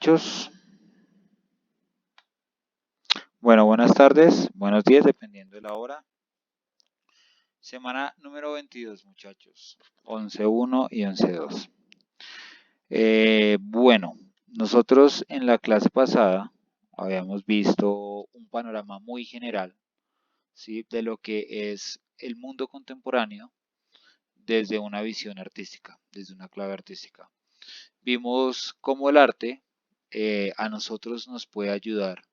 muchachos? Bueno, buenas tardes, buenos días, dependiendo de la hora. Semana número 22, muchachos. 11.1 y 11.2. Bueno, nosotros en la clase pasada habíamos visto un panorama muy general, ¿sí? De lo que es el mundo contemporáneo desde una visión artística, desde una clave artística. Vimos cómo el arte a nosotros nos puede ayudar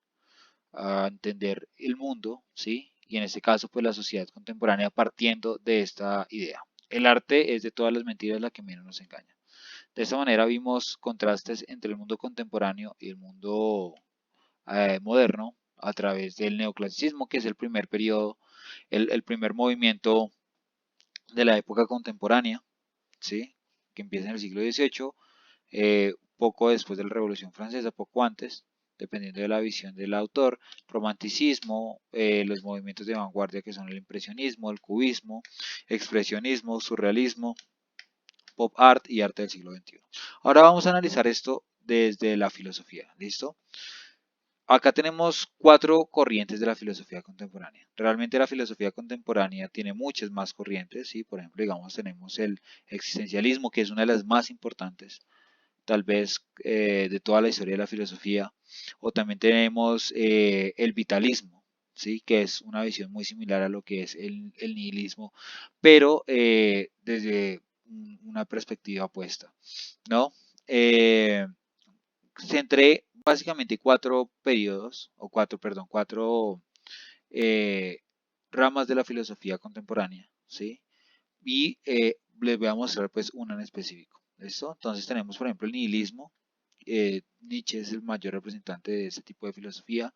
a entender el mundo, ¿sí? Y en este caso, pues la sociedad contemporánea partiendo de esta idea. El arte es de todas las mentiras la que menos nos engaña. De esta manera vimos contrastes entre el mundo contemporáneo y el mundo moderno a través del neoclasicismo, que es el primer periodo, el primer movimiento de la época contemporánea, ¿sí? Que empieza en el siglo XVIII, poco después de la Revolución Francesa, poco antes, dependiendo de la visión del autor, romanticismo, los movimientos de vanguardia que son el impresionismo, el cubismo, expresionismo, surrealismo, pop art y arte del siglo XXI. Ahora vamos a analizar esto desde la filosofía, ¿listo? Acá tenemos 4 corrientes de la filosofía contemporánea. Realmente la filosofía contemporánea tiene muchas más corrientes, ¿sí? Por ejemplo, digamos, tenemos el existencialismo, que es una de las más importantes, tal vez de toda la historia de la filosofía, o también tenemos el vitalismo, ¿sí? Que es una visión muy similar a lo que es el nihilismo, pero desde una perspectiva opuesta, ¿no? Eh, Centré básicamente 4 periodos, o cuatro eh, ramas de la filosofía contemporánea, ¿sí? Y les voy a mostrar pues una en específico. ¿Listo? Entonces tenemos por ejemplo el nihilismo. Nietzsche es el mayor representante de este tipo de filosofía,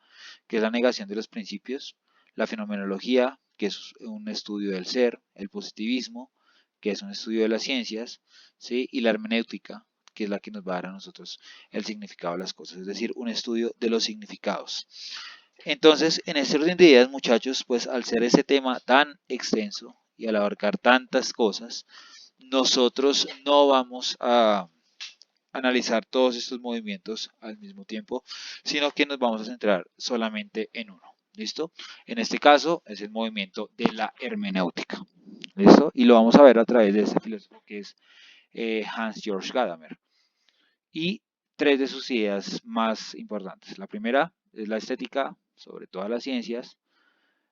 que es la negación de los principios, la fenomenología, que es un estudio del ser, el positivismo, que es un estudio de las ciencias, ¿sí? Y la hermenéutica, que es la que nos va a dar a nosotros el significado de las cosas, es decir, un estudio de los significados. Entonces, en este orden de ideas, muchachos, pues al ser ese tema tan extenso y al abarcar tantas cosas, nosotros no vamos a analizar todos estos movimientos al mismo tiempo, sino que nos vamos a centrar solamente en uno. ¿Listo? En este caso es el movimiento de la hermenéutica. ¿Listo? Y lo vamos a ver a través de este filósofo que es Hans-Georg Gadamer. Y 3 de sus ideas más importantes. La primera es la estética sobre todas las ciencias.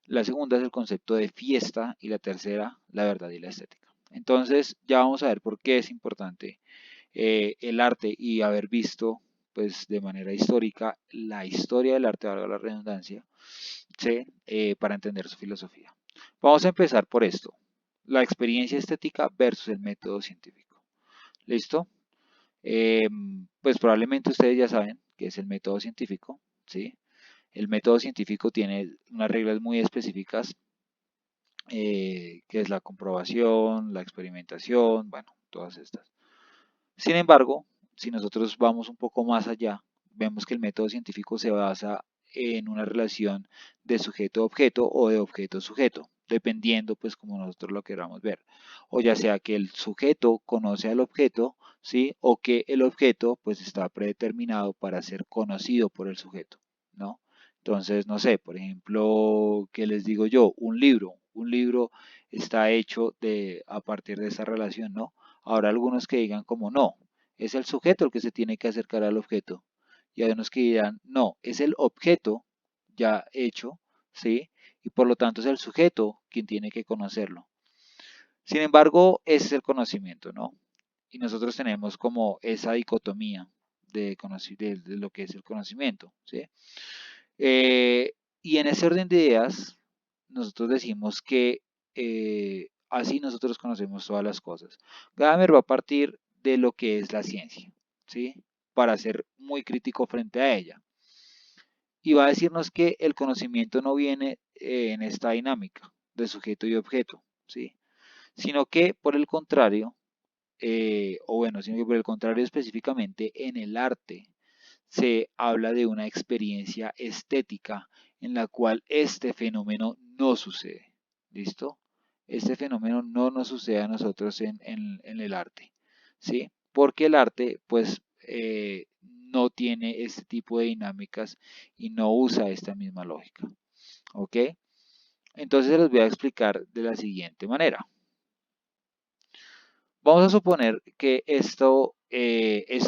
La segunda es el concepto de fiesta y la tercera, la verdad y la estética. Entonces ya vamos a ver por qué es importante el arte y haber visto pues de manera histórica la historia del arte, valga la redundancia, ¿sí? Para entender su filosofía. Vamos a empezar por esto, la experiencia estética versus el método científico. ¿Listo? Pues probablemente ustedes ya saben que es el método científico, ¿sí? El método científico tiene unas reglas muy específicas, que es la comprobación, la experimentación, bueno, todas estas. Sin embargo, si nosotros vamos un poco más allá, vemos que el método científico se basa en una relación de sujeto-objeto o de objeto-sujeto, dependiendo pues como nosotros lo queramos ver. O ya sea que el sujeto conoce al objeto, ¿sí? O que el objeto pues está predeterminado para ser conocido por el sujeto, ¿no? Entonces, no sé, por ejemplo, ¿qué les digo yo? Un libro está hecho a partir de esa relación, ¿no? Habrá algunos que digan como no, es el sujeto el que se tiene que acercar al objeto. Y hay unos que dirán, no, es el objeto ya hecho, ¿sí? Y por lo tanto es el sujeto quien tiene que conocerlo. Sin embargo, ese es el conocimiento, ¿no? Y nosotros tenemos como esa dicotomía de lo que es el conocimiento, ¿sí? Eh, y en ese orden de ideas, nosotros decimos que así nosotros conocemos todas las cosas. Gadamer va a partir de lo que es la ciencia, ¿sí? Para ser muy crítico frente a ella. Y va a decirnos que el conocimiento no viene en esta dinámica de sujeto y objeto, ¿sí? Sino que por el contrario, sino que por el contrario específicamente en el arte se habla de una experiencia estética en la cual este fenómeno no sucede. ¿Listo? Este fenómeno no nos sucede a nosotros en el arte. ¿Sí? Porque el arte, pues, no tiene este tipo de dinámicas y no usa esta misma lógica. ¿Ok? Entonces se los voy a explicar de la siguiente manera. Vamos a suponer que esto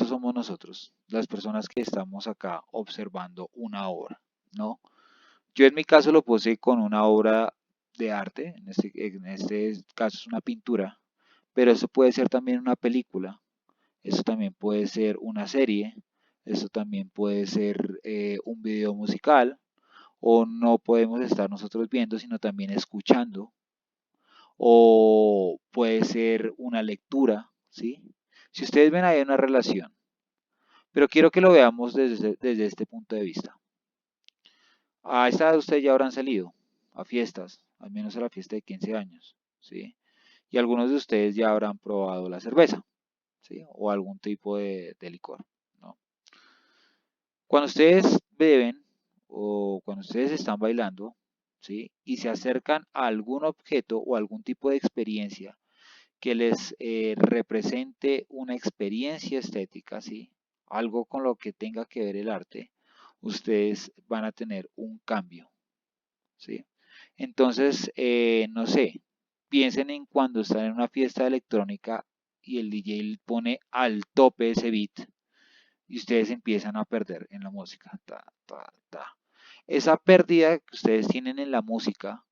somos nosotros, las personas que estamos acá observando una obra, ¿no? Yo en mi caso lo puse con una obra de arte, en este caso es una pintura, pero eso puede ser también una película, eso también puede ser una serie, eso también puede ser un video musical, o no podemos estar nosotros viendo, sino también escuchando, o puede ser una lectura, ¿sí? Si ustedes ven ahí una relación, pero quiero que lo veamos desde este punto de vista. A esta edad ustedes ya habrán salido a fiestas, al menos a la fiesta de 15 años, ¿sí? Y algunos de ustedes ya habrán probado la cerveza, ¿sí? O algún tipo de licor, ¿no? Cuando ustedes beben o cuando ustedes están bailando, ¿sí? Y se acercan a algún objeto o algún tipo de experiencia que les represente una experiencia estética, ¿sí? Algo con lo que tenga que ver el arte, ustedes van a tener un cambio, ¿sí? Entonces, no sé, piensen en cuando están en una fiesta electrónica y el DJ pone al tope ese beat y ustedes empiezan a perder en la música. Ta, ta, ta. Esa pérdida que ustedes tienen en la música,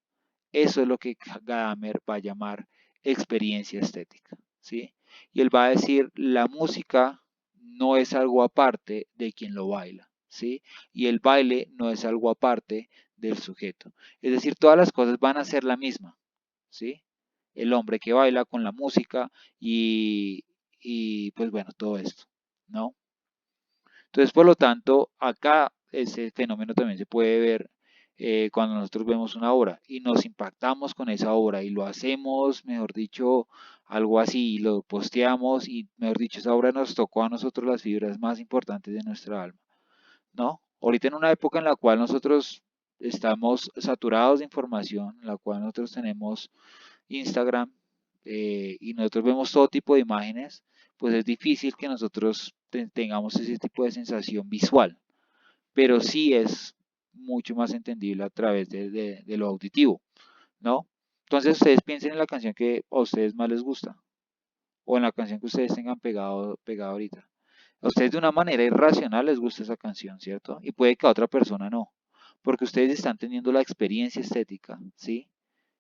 eso es lo que Gadamer va a llamar experiencia estética, ¿sí? Y él va a decir, la música no es algo aparte de quien lo baila, ¿sí? Y el baile no es algo aparte del sujeto. Es decir, todas las cosas van a ser la misma, ¿sí? El hombre que baila con la música y pues bueno, todo esto, ¿no? Entonces, por lo tanto, acá ese fenómeno también se puede ver cuando nosotros vemos una obra y nos impactamos con esa obra y lo hacemos, mejor dicho, algo así, y lo posteamos y, mejor dicho, esa obra nos tocó a nosotros las fibras más importantes de nuestra alma, ¿no? Ahorita en una época en la cual nosotros estamos saturados de información, en la cual nosotros tenemos Instagram y nosotros vemos todo tipo de imágenes, pues es difícil que nosotros tengamos ese tipo de sensación visual, pero sí es mucho más entendible a través de lo auditivo, ¿no? Entonces ustedes piensen en la canción que a ustedes más les gusta o en la canción que ustedes tengan pegado ahorita. A ustedes de una manera irracional les gusta esa canción, ¿cierto? Y puede que a otra persona no, porque ustedes están teniendo la experiencia estética, ¿sí?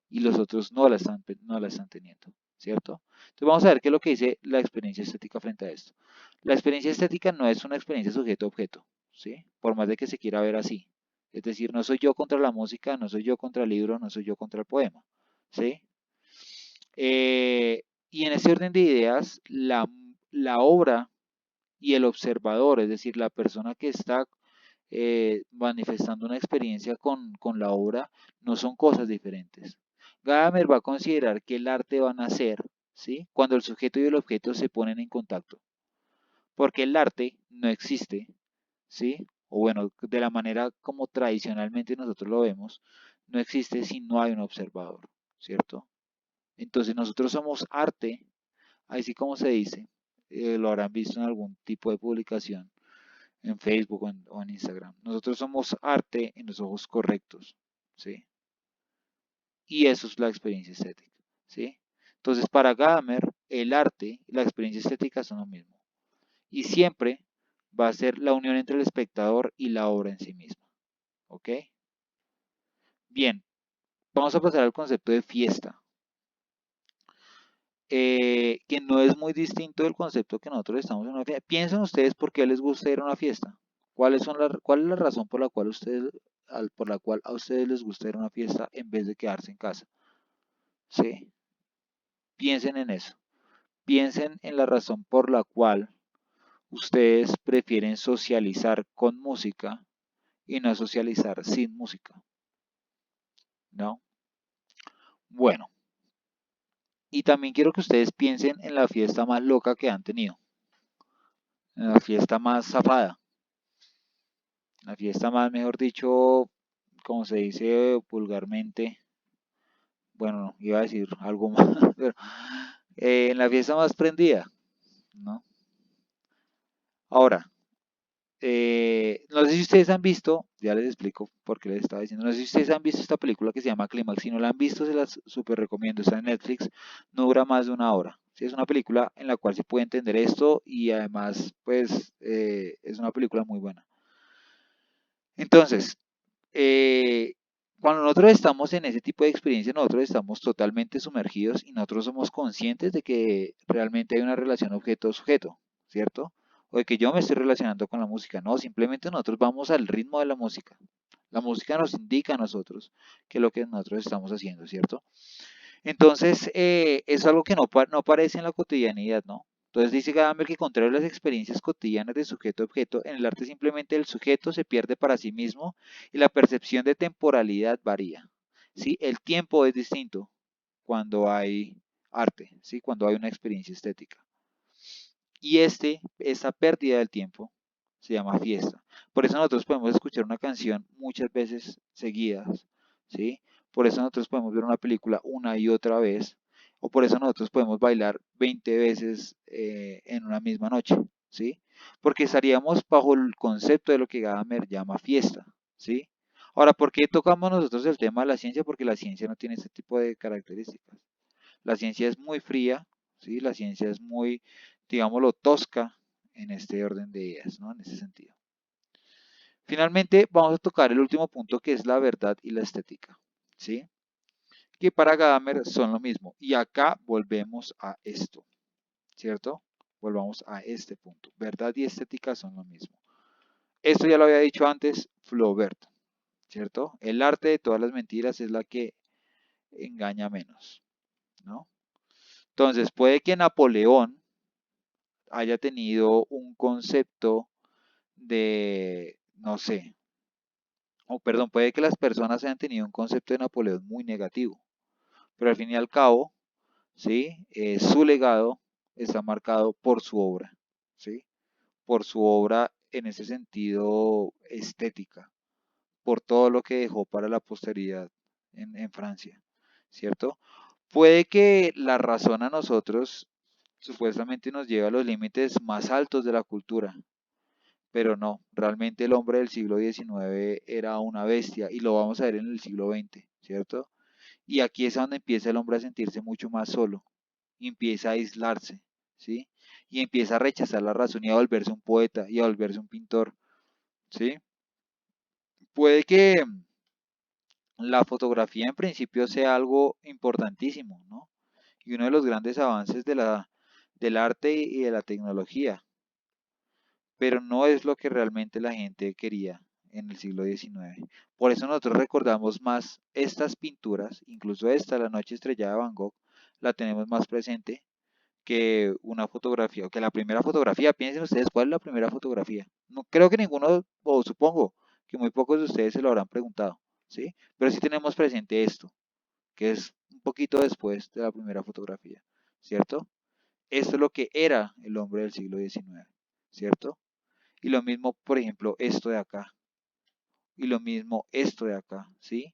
Y los otros no la están teniendo, ¿cierto? Entonces vamos a ver qué es lo que dice la experiencia estética frente a esto. La experiencia estética no es una experiencia sujeto-objeto, ¿sí? Por más de que se quiera ver así. Es decir, no soy yo contra la música, no soy yo contra el libro, no soy yo contra el poema, ¿sí? Y en ese orden de ideas, la obra y el observador, es decir, la persona que está manifestando una experiencia con la obra, no son cosas diferentes. Gadamer va a considerar que el arte va a nacer, ¿sí? Cuando el sujeto y el objeto se ponen en contacto, porque el arte no existe, ¿sí? O bueno, de la manera como tradicionalmente nosotros lo vemos, no existe si no hay un observador, ¿cierto? Entonces nosotros somos arte, así como se dice, lo habrán visto en algún tipo de publicación en Facebook o en Instagram. Nosotros somos arte en los ojos correctos, ¿sí? Y eso es la experiencia estética, ¿sí? Entonces, para Gadamer, el arte y la experiencia estética son lo mismo. Y siempre va a ser la unión entre el espectador y la obra en sí misma, ¿ok? Bien, vamos a pasar al concepto de fiesta, que no es muy distinto del concepto que nosotros estamos en una fiesta. Piensen ustedes por qué les gusta ir a una fiesta. ¿Cuál es la razón por la cual a ustedes les gusta ir a una fiesta en vez de quedarse en casa? Sí, piensen en eso. Piensen en la razón por la cual ustedes prefieren socializar con música y no socializar sin música, ¿no? Bueno, y también quiero que ustedes piensen en la fiesta más loca que han tenido, en la fiesta más zafada, la fiesta más, mejor dicho, como se dice vulgarmente, bueno, no, iba a decir algo más, pero en la fiesta más prendida, ¿no? Ahora, no sé si ustedes han visto, ya les explico por qué les estaba diciendo, no sé si ustedes han visto esta película que se llama Clímax, si no la han visto se las súper recomiendo, está en Netflix, no dura más de una hora. Sí, es una película en la cual se puede entender esto y además pues es una película muy buena. Entonces, eh, cuando nosotros estamos en ese tipo de experiencia, nosotros estamos totalmente sumergidos y nosotros somos conscientes de que realmente hay una relación objeto-sujeto, ¿cierto? O de que yo me estoy relacionando con la música. No, simplemente nosotros vamos al ritmo de la música. La música nos indica a nosotros qué es lo que nosotros estamos haciendo, ¿cierto? Entonces, es algo que no aparece en la cotidianidad, ¿no? Entonces dice Gadamer que contrario a las experiencias cotidianas de sujeto a objeto, en el arte simplemente el sujeto se pierde para sí mismo y la percepción de temporalidad varía. ¿Sí? El tiempo es distinto cuando hay arte, ¿sí? Cuando hay una experiencia estética. Y esa pérdida del tiempo se llama fiesta. Por eso nosotros podemos escuchar una canción muchas veces seguidas, ¿sí? Por eso nosotros podemos ver una película una y otra vez, o por eso nosotros podemos bailar 20 veces en una misma noche, ¿sí? Porque estaríamos bajo el concepto de lo que Gadamer llama fiesta, ¿sí? Ahora, ¿por qué tocamos nosotros el tema de la ciencia? Porque la ciencia no tiene ese tipo de características. La ciencia es muy fría, ¿sí? La ciencia es muy, digámoslo, tosca en este orden de ideas, ¿no? En ese sentido. Finalmente, vamos a tocar el último punto que es la verdad y la estética, ¿sí? Que para Gadamer son lo mismo. Y acá volvemos a esto, ¿cierto? Volvamos a este punto. Verdad y estética son lo mismo. Esto ya lo había dicho antes Flaubert, ¿cierto? El arte de todas las mentiras es la que engaña menos, ¿no? Entonces, puede que Napoleón haya tenido un concepto de, no sé, o perdón, puede que las personas hayan tenido un concepto de Napoleón muy negativo, pero al fin y al cabo, ¿sí? Su legado está marcado por su obra, ¿sí? Por su obra en ese sentido estética, por todo lo que dejó para la posteridad en Francia, ¿cierto? Puede que la razón a nosotros supuestamente nos lleve a los límites más altos de la cultura, pero no, realmente el hombre del siglo XIX era una bestia y lo vamos a ver en el siglo XX, ¿cierto? Y aquí es donde empieza el hombre a sentirse mucho más solo, y empieza a aislarse, ¿sí? Y empieza a rechazar la razón y a volverse un poeta y a volverse un pintor, ¿sí? Puede que la fotografía en principio sea algo importantísimo, ¿no? Y uno de los grandes avances del arte y de la tecnología, pero no es lo que realmente la gente quería en el siglo XIX. Por eso nosotros recordamos más estas pinturas, incluso esta, La Noche Estrellada de Van Gogh, la tenemos más presente que una fotografía, o que la primera fotografía. Piensen ustedes cuál es la primera fotografía. No creo que ninguno, o supongo que muy pocos de ustedes se lo habrán preguntado, ¿sí? Pero sí tenemos presente esto, que es un poquito después de la primera fotografía, ¿cierto? Esto es lo que era el hombre del siglo XIX, ¿cierto? Y lo mismo, por ejemplo, esto de acá. Y lo mismo esto de acá, ¿sí?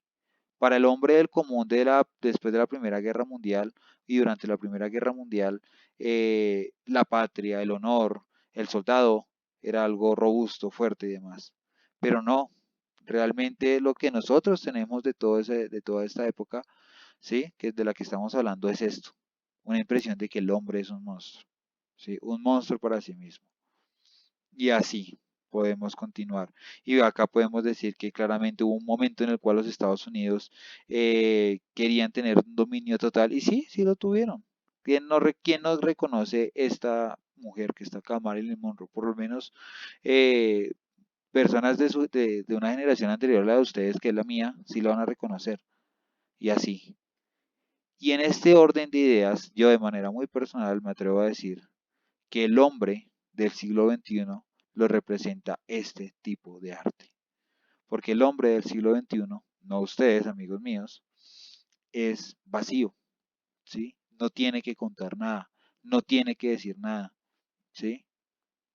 Para el hombre del común después de la Primera Guerra Mundial y durante la Primera Guerra Mundial, la patria, el honor, el soldado era algo robusto, fuerte y demás. Pero no, realmente lo que nosotros tenemos de toda esta época, ¿sí? Que de la que estamos hablando es esto, una impresión de que el hombre es un monstruo, ¿sí? Un monstruo para sí mismo. Y así podemos continuar. Y acá podemos decir que claramente hubo un momento en el cual los Estados Unidos querían tener un dominio total y sí, sí lo tuvieron. ¿Quién nos reconoce esta mujer que está acá, Marilyn Monroe? Por lo menos eh, personas de una generación anterior a la de ustedes, que es la mía, sí lo van a reconocer. Y así. Y en este orden de ideas, yo de manera muy personal me atrevo a decir que el hombre del siglo XXI lo representa este tipo de arte. Porque el hombre del siglo XXI, no ustedes, amigos míos, es vacío, ¿sí? No tiene que contar nada, no tiene que decir nada, ¿sí?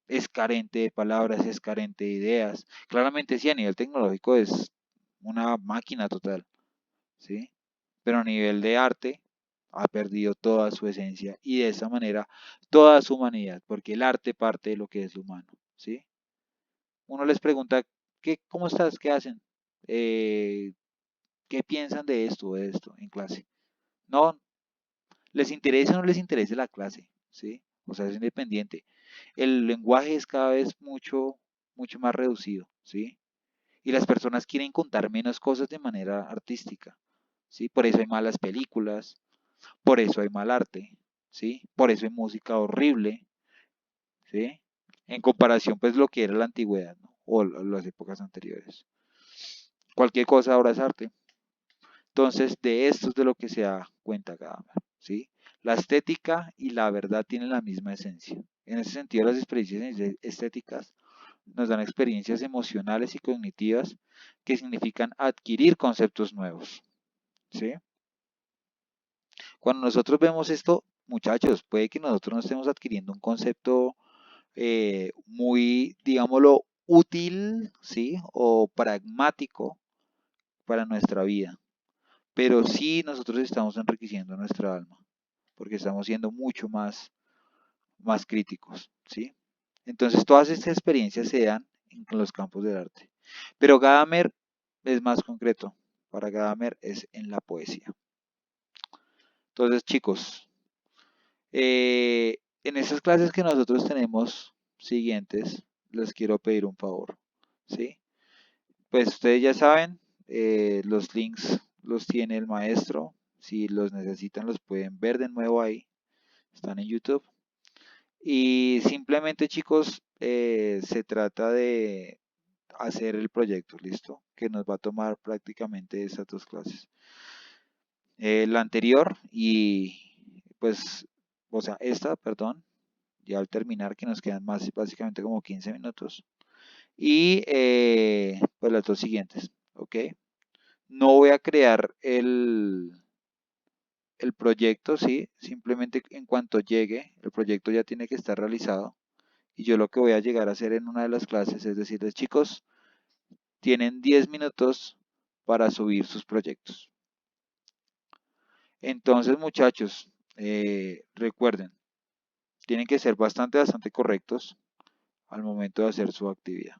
Es carente de palabras, es carente de ideas. Claramente sí, a nivel tecnológico es una máquina total, ¿sí? Pero a nivel de arte ha perdido toda su esencia y de esa manera toda su humanidad, porque el arte parte de lo que es lo humano, ¿sí? Uno les pregunta, ¿cómo estás? ¿Qué hacen? ¿Qué piensan de esto o de esto en clase? No, les interesa o no les interesa la clase, ¿sí? O sea, es independiente. El lenguaje es cada vez mucho más reducido, ¿sí? Y las personas quieren contar menos cosas de manera artística, ¿sí? Por eso hay malas películas, por eso hay mal arte, ¿sí? Por eso hay música horrible, ¿sí? En comparación, pues, lo que era la antigüedad, ¿no? O las épocas anteriores. Cualquier cosa ahora es arte. Entonces, de esto es de lo que se da cuenta Gadamer, ¿sí? La estética y la verdad tienen la misma esencia. En ese sentido, las experiencias estéticas nos dan experiencias emocionales y cognitivas que significan adquirir conceptos nuevos, ¿sí? Cuando nosotros vemos esto, muchachos, puede que nosotros no estemos adquiriendo un concepto muy, digámoslo, útil, ¿sí? O pragmático para nuestra vida. Pero sí nosotros estamos enriqueciendo nuestra alma, porque estamos siendo mucho más críticos, ¿sí? Entonces todas estas experiencias se dan en los campos del arte. Pero Gadamer es más concreto. Para Gadamer es en la poesía. Entonces, chicos, en esas clases que nosotros tenemos siguientes, les quiero pedir un favor, ¿sí? Pues ustedes ya saben, los links los tiene el maestro. Si los necesitan, los pueden ver de nuevo ahí. Están en YouTube. Y simplemente, chicos, se trata de hacer el proyecto, ¿listo? Que nos va a tomar prácticamente estas dos clases. La anterior y pues, o sea, esta, perdón, ya al terminar, que nos quedan más básicamente como 15 minutos. Y pues las dos siguientes, ¿ok? No voy a crear el proyecto, ¿sí? Simplemente en cuanto llegue, el proyecto ya tiene que estar realizado. Y yo lo que voy a llegar a hacer en una de las clases es decirles, chicos, tienen 10 minutos para subir sus proyectos. Entonces, muchachos, recuerden, tienen que ser bastante correctos al momento de hacer su actividad.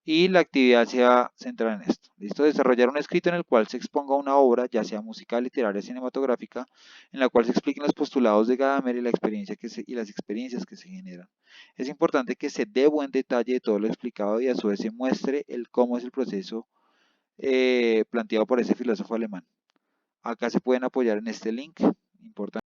Y la actividad se va a centrar en esto. ¿Listo? Desarrollar un escrito en el cual se exponga una obra, ya sea musical, literaria, cinematográfica, en la cual se expliquen los postulados de Gadamer y, y las experiencias que se generan. Es importante que se dé buen detalle de todo lo explicado y a su vez se muestre cómo es el proceso planteado por ese filósofo alemán. Acá se pueden apoyar en este link. Importante.